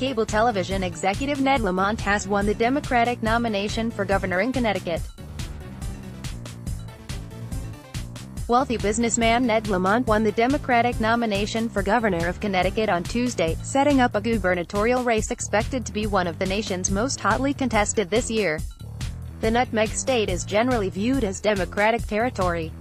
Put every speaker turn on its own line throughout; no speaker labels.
cable television executive Ned Lamont has won the Democratic nomination for governor in Connecticut. Wealthy businessman Ned Lamont won the Democratic nomination for governor of Connecticut on Tuesday, setting up a gubernatorial race expected to be one of the nation's most hotly contested this year. The Nutmeg State is generally viewed as Democratic territory.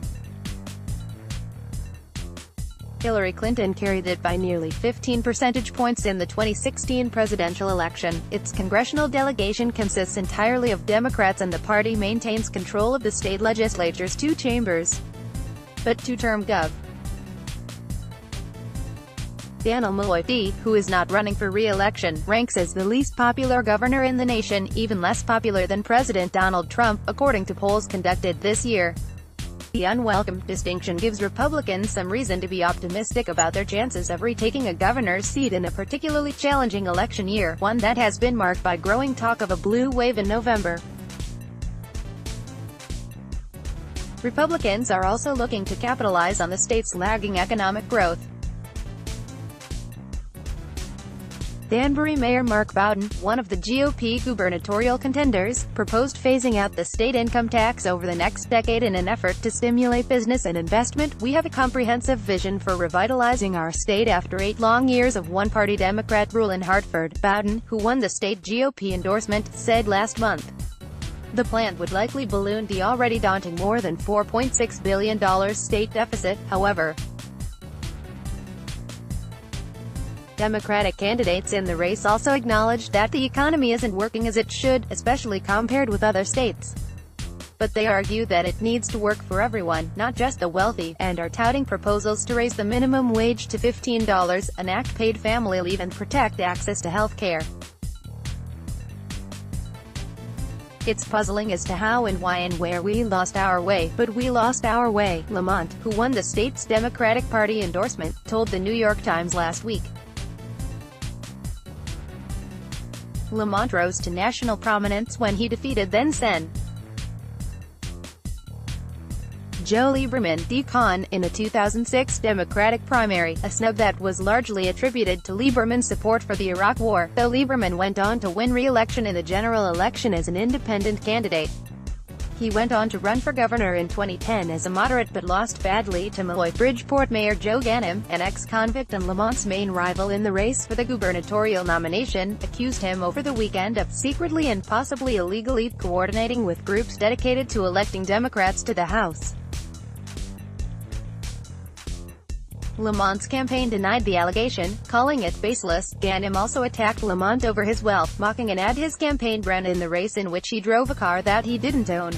Hillary Clinton carried it by nearly 15 percentage points in the 2016 presidential election. Its congressional delegation consists entirely of Democrats and the party maintains control of the state legislature's two chambers. But two-term Gov. Daniel Malloy, who is not running for re-election, ranks as the least popular governor in the nation, even less popular than President Donald Trump, according to polls conducted this year. The unwelcome distinction gives Republicans some reason to be optimistic about their chances of retaking a governor's seat in a particularly challenging election year, one that has been marked by growing talk of a blue wave in November. Republicans are also looking to capitalize on the state's lagging economic growth. Danbury Mayor Mark Bowden, one of the GOP gubernatorial contenders, proposed phasing out the state income tax over the next decade in an effort to stimulate business and investment. "We have a comprehensive vision for revitalizing our state after 8 long years of one-party Democrat rule in Hartford," Bowden, who won the state GOP endorsement, said last month. The plan would likely balloon the already daunting more than $4.6 billion state deficit, however. Democratic candidates in the race also acknowledged that the economy isn't working as it should, especially compared with other states. But they argue that it needs to work for everyone, not just the wealthy, and are touting proposals to raise the minimum wage to $15, enact paid family leave and protect access to health care. "It's puzzling as to how and why and where we lost our way, but we lost our way," Lamont, who won the state's Democratic Party endorsement, told the New York Times last week. Lamont rose to national prominence when he defeated then-Sen. Joe Lieberman, D-Con, in a 2006 Democratic primary, a snub that was largely attributed to Lieberman's support for the Iraq War, though Lieberman went on to win re-election in the general election as an independent candidate. He went on to run for governor in 2010 as a moderate but lost badly to Malloy. Bridgeport Mayor Joe Ganim, an ex-convict and Lamont's main rival in the race for the gubernatorial nomination, accused him over the weekend of secretly and possibly illegally coordinating with groups dedicated to electing Democrats to the House. Lamont's campaign denied the allegation, calling it baseless. Ganim also attacked Lamont over his wealth, mocking an ad his campaign ran in the race in which he drove a car that he didn't own.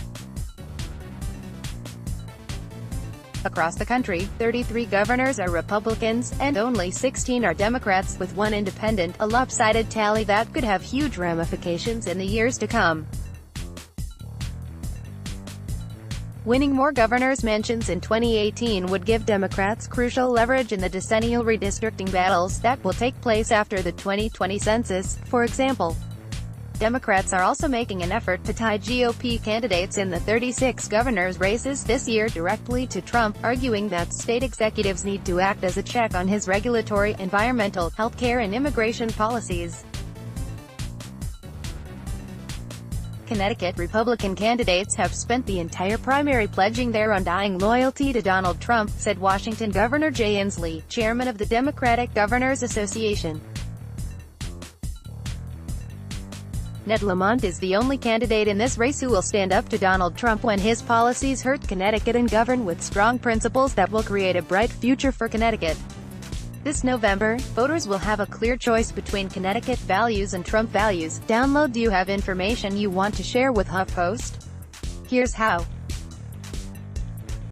Across the country, 33 governors are Republicans, and only 16 are Democrats, with one independent, a lopsided tally that could have huge ramifications in the years to come. Winning more governor's mansions in 2018 would give Democrats crucial leverage in the decennial redistricting battles that will take place after the 2020 census, for example. Democrats are also making an effort to tie GOP candidates in the 36 governors' races this year directly to Trump, arguing that state executives need to act as a check on his regulatory, environmental, healthcare and immigration policies. Connecticut Republican candidates have spent the entire primary pledging their undying loyalty to Donald Trump, said Washington Governor Jay Inslee, chairman of the Democratic Governors Association. Ned Lamont is the only candidate in this race who will stand up to Donald Trump when his policies hurt Connecticut and govern with strong principles that will create a bright future for Connecticut. This November, voters will have a clear choice between Connecticut values and Trump values. Download. Do you have information you want to share with HuffPost? Here's how.